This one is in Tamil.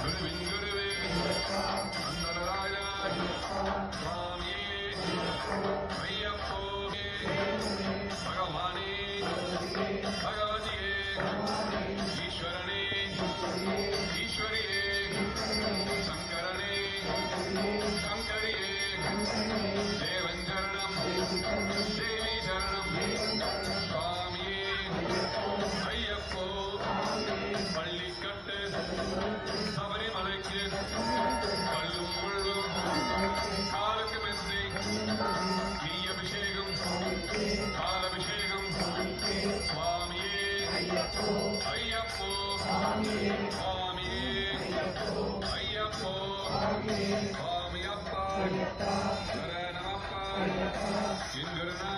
குருவே அந்தரராஜாய் சுவாமியே ஐயப்போ பகவானே பகவதியே ஈஸ்வரனே ஈஸ்வரியே சங்கரனே சங்கரியே தேவன் சரணம் தேவி சரணம் சுவாமியே ஐயப்போ பள்ளிக்கட்டு சபரிமலைக்கு கல்லும் முள்ளும் காலுக்கு மெத்தை நீ அபிஷேகம் காலபிஷேகம் சுவாமியே ஐயப்போ சுவாமியே ஐயப்போ சுவாமியப்பா சரணமப்பா என்கிறனா